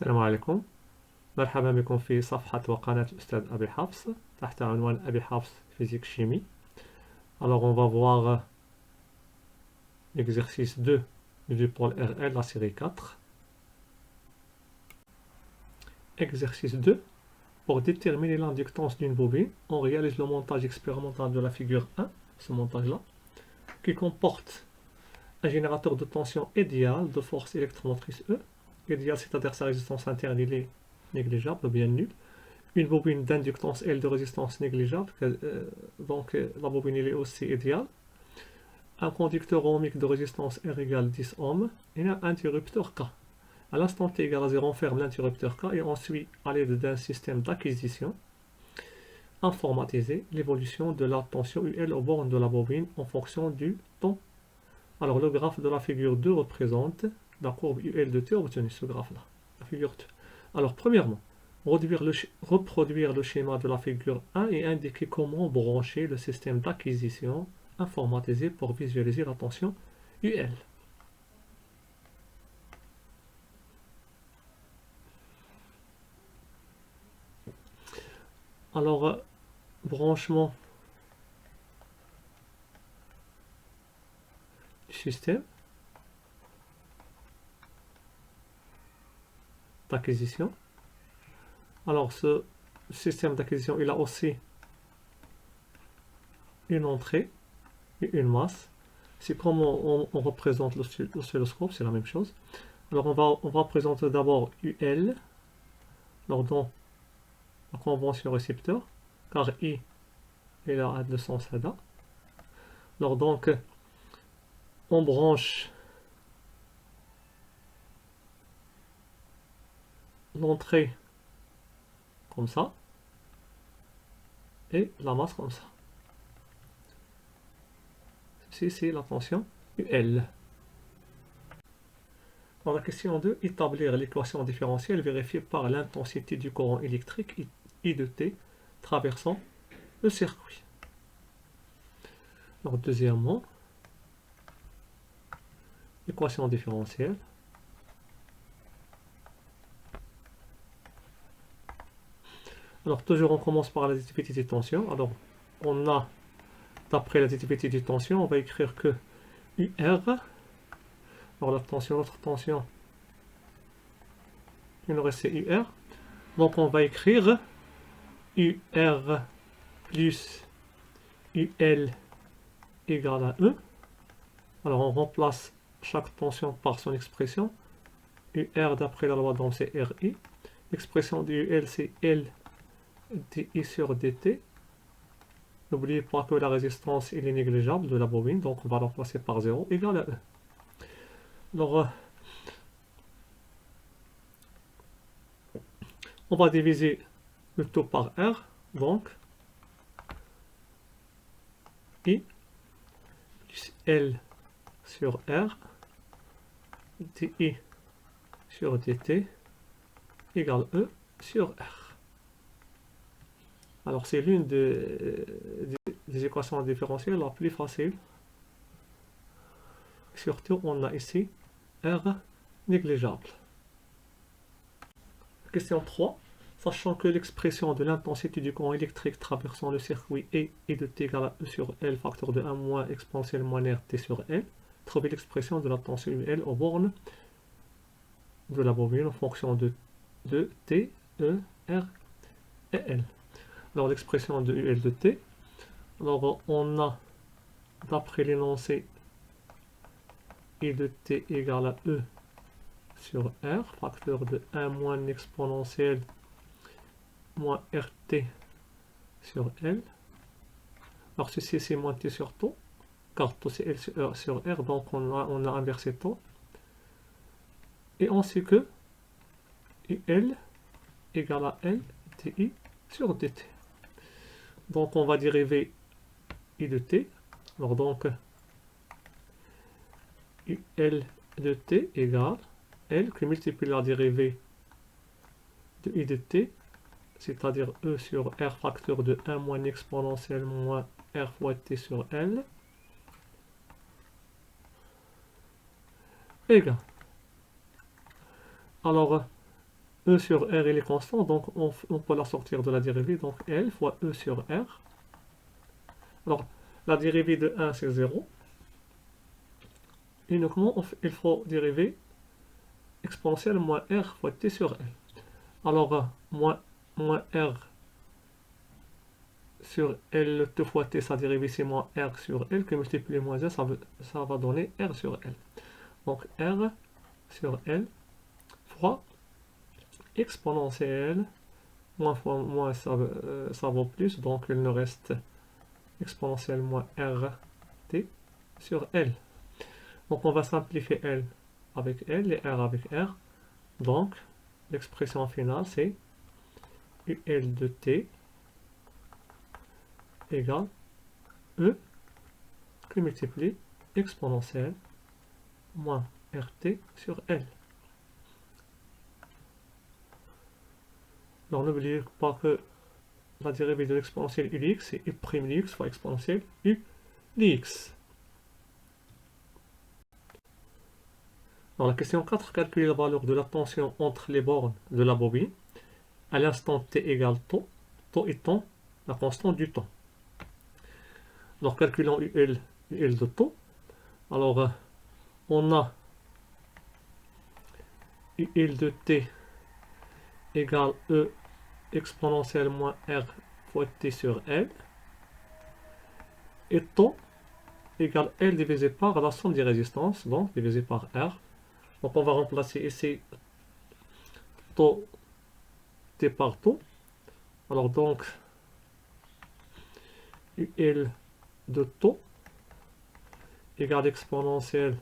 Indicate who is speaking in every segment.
Speaker 1: السلام عليكم. مرحبا بكم في صفحة وقناة الأستاذ أبي حفص تحت عنوان أبي حفص Physique Chimie. Alors on va voir l'exercice 2 du pôle RL, la série 4. Exercice 2. Pour déterminer l'inductance d'une bobine, on réalise le montage expérimental de la figure 1, ce montage-là, qui comporte un générateur de tension idéal de force électromotrice E. Idéal, c'est-à-dire sa résistance interne, il est négligeable ou bien nulle. Une bobine d'inductance L de résistance négligeable, donc la bobine elle est aussi idéale. Un conducteur ohmique de résistance R égale 10 ohms et un interrupteur K. À l'instant T égale à 0, on ferme l'interrupteur K et on suit à l'aide d'un système d'acquisition informatisé l'évolution de la tension UL aux bornes de la bobine en fonction du temps. Alors le graphe de la figure 2 représente la courbe UL de T obtenue, ce graphe-là, la figure 2. Alors premièrement, reproduire le schéma de la figure 1 et indiquer comment brancher le système d'acquisition informatisé pour visualiser la tension UL. Alors, branchement du système d'acquisition. Alors, ce système d'acquisition, il a aussi une entrée et une masse. C'est comment on représente l'oscilloscope, c'est la même chose. Alors, on va présenter d'abord UL, alors dans la convention récepteur, car I est là le sens là. Alors, donc, on branche l'entrée comme ça et la masse comme ça. Ceci c'est la tension UL. Dans la question 2, établir l'équation différentielle vérifiée par l'intensité du courant électrique I de T traversant le circuit. Alors deuxièmement, équation différentielle. Alors toujours on commence par la dédictivité des tensions. Alors on a, d'après la dédictivité des tensions, on va écrire que UR, alors la tension, l'autre tension, il nous reste UR. Donc on va écrire UR plus UL égale à E. Alors on remplace chaque tension par son expression. UR d'après la loi d'Ohm c'est RI. L'expression de UL c'est L dI sur dt. N'oubliez pas que la résistance est négligeable de la bobine, donc on va la remplacer par 0 égale à E. Alors, on va diviser le tout par R, donc I plus L sur R dI sur dt égale E sur R. Alors c'est l'une des équations différentielles la plus facile. Surtout on a ici R négligeable. Question 3. Sachant que l'expression de l'intensité du courant électrique traversant le circuit E de T égale à E sur L facteur de 1 moins exponentielle moins RT sur L, trouvez l'expression de la tension UL aux bornes de la bobine en fonction de T, E, R et L. Alors l'expression de UL de T, alors on a, d'après l'énoncé, I de T égale à E sur R, facteur de 1 moins exponentielle moins RT sur L. Alors ceci c'est moins T sur taux, car taux c'est L sur R, donc on a inversé taux. Et on sait que UL égale à L dI sur dt. Donc on va dériver I de T. Alors donc UL de T égale L qui multiplie la dérivée de I de T, c'est-à-dire E sur R facteur de 1 moins exponentielle moins R fois T sur L, égale. Alors E sur R il est constant, donc on peut la sortir de la dérivée, donc L fois E sur R. Alors, la dérivée de 1 c'est 0. Uniquement, il faut dériver exponentielle moins R fois T sur L. Alors, moins R sur L T fois T, sa dérivée c'est moins R sur L, que multiplier moins 1, ça va donner R sur L. Donc, R sur L fois exponentielle, moins fois moins, ça vaut plus, donc il nous reste exponentielle moins RT sur L. Donc on va simplifier L avec L et R avec R. Donc l'expression finale c'est UL de T égale E qui multiplie exponentielle moins RT sur L. Alors n'oubliez pas que la dérivée de l'exponentielle UX c'est U' x fois exponentielle U dx. Dans la question 4, calculer la valeur de la tension entre les bornes de la bobine à l'instant t égale taux, taux étant la constante du temps. Alors calculons UL de taux. Alors on a UL de t égale E exponentielle moins R fois t sur L. Et taux égale L divisé par la somme des résistances, donc divisé par R. Donc on va remplacer ici taux t par taux. Alors donc UL de taux égale exponentielle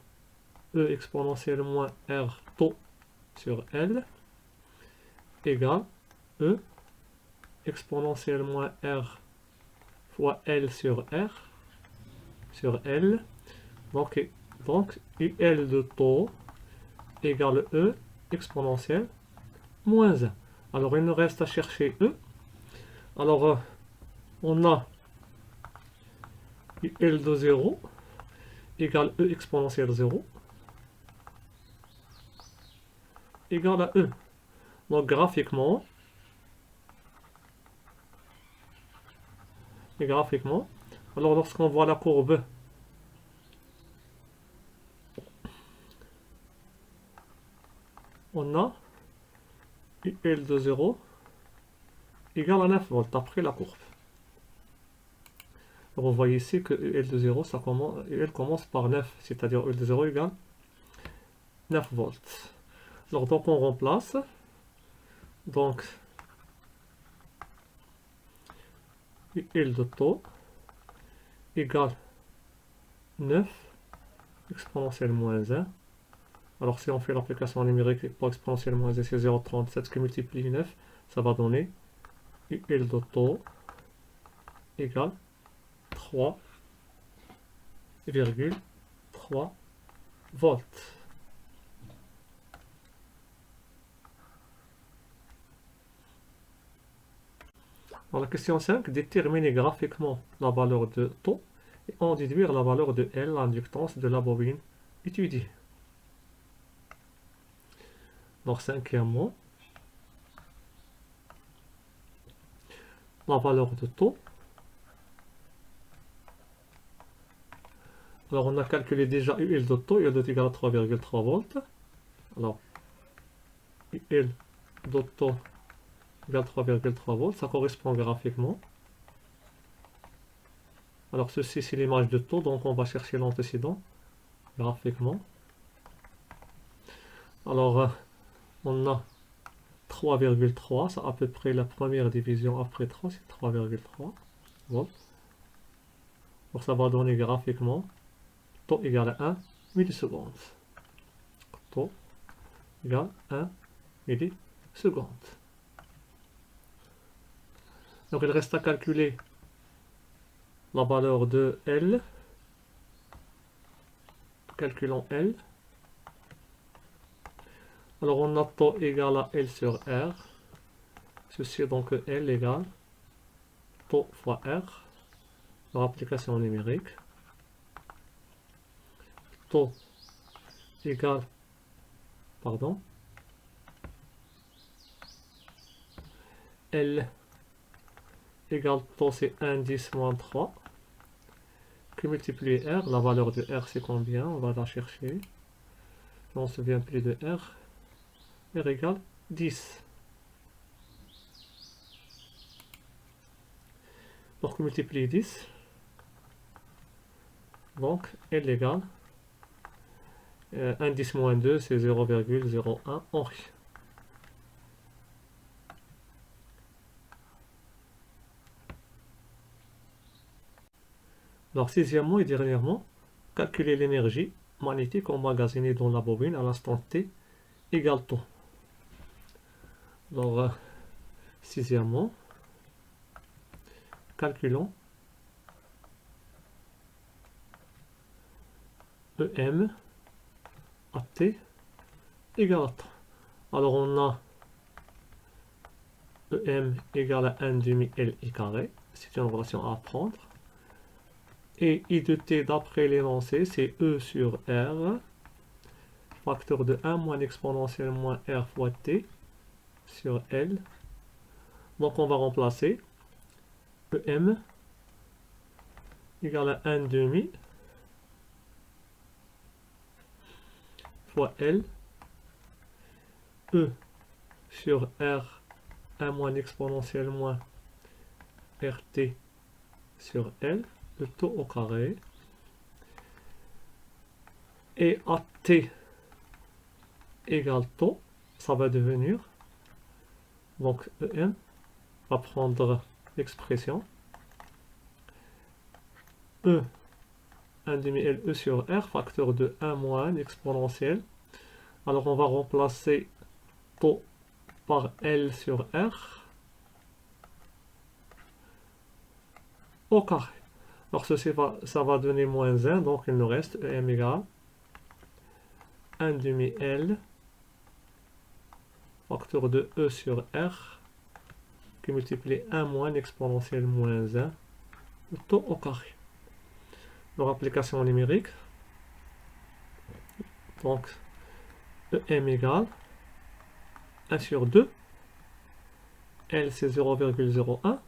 Speaker 1: E exponentielle moins R taux sur L égale E exponentielle moins R fois L sur R sur L. Donc UL de taux égale E exponentielle moins 1. Alors il nous reste à chercher E. Alors on a UL de 0 égale E exponentielle 0 égale à E. Donc graphiquement, alors lorsqu'on voit la courbe, on a UL de 0 égale à 9 volts après la courbe. Alors vous voyez ici que UL de 0, UL commence par 9, c'est-à-dire UL de 0 égale 9 volts. Alors donc on remplace. Donc UL de taux égale 9 exponentielle moins 1. Alors si on fait l'application numérique pour exponentielle moins 1, c'est 0,37 qui multiplie 9, ça va donner UL de taux égale 3,3 volts. Dans la question 5, déterminer graphiquement la valeur de taux et en déduire la valeur de L, l'inductance de la bobine étudiée. Donc cinquièmement, la valeur de taux. Alors on a calculé déjà UL de taux, UL de taux égale à 3,3 volts. Alors UL de taux égale 3,3 volts, ça correspond graphiquement. Alors ceci c'est l'image de taux, donc on va chercher l'antécédent graphiquement. Alors on a 3,3, c'est à peu près la première division après 3, c'est 3,3 volts. Donc ça va donner graphiquement taux égale à 1 milliseconde. Taux égale 1 milliseconde. Donc il reste à calculer la valeur de L. Calculons L. Alors on a taux égal à L sur R. Ceci est donc L égale taux fois R. Leur application numérique. Taux égale, L égale taux, c'est 1, 10, moins 3. Que multiplier R, la valeur de R c'est combien? On va la chercher. On ne se souvient plus de R. R égale 10. Donc multiplier 10. Donc L égale 1, 10 moins 2, c'est 0,01 Henri. Alors, sixièmement et dernièrement, calculer l'énergie magnétique emmagasinée dans la bobine à l'instant T égale temps. Alors, sixièmement, calculons EM à T égale à temps. Alors, on a EM égale à 1 demi LI carré. C'est une relation à apprendre. Et I de T d'après l'énoncé, c'est E sur R, facteur de 1 moins exponentielle moins R fois T sur L. Donc on va remplacer EM égale à 1 demi fois L, E sur R, 1 moins exponentielle moins RT sur L, le taux au carré, et à T égale taux, ça va devenir, donc EM va prendre l'expression E 1 demi L E sur R, facteur de 1 moins exponentielle. Alors on va remplacer taux par L sur R au carré. Alors ceci ça va donner moins 1, donc il nous reste EM égale 1 demi L facteur de E sur R qui multiplie 1 moins exponentielle moins 1, le taux au carré. Leur application numérique, donc EM égale 1 sur 2, L c'est 0,01,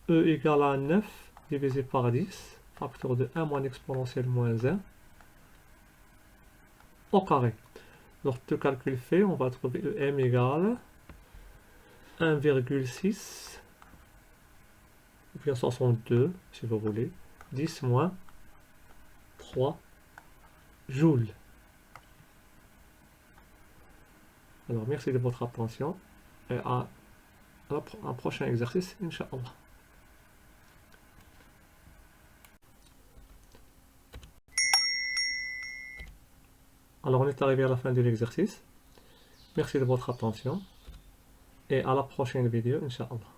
Speaker 1: E égale à 9 divisé par 10, facteur de 1 moins exponentielle moins 1, au carré. Alors tout calcul fait, on va trouver EM égale 1,6, ou bien 62 si vous voulez, 10 moins 3 joules. Alors merci de votre attention et à un prochain exercice, Inch'Allah. Alors on est arrivé à la fin de l'exercice. Merci de votre attention et à la prochaine vidéo, Inch'Allah.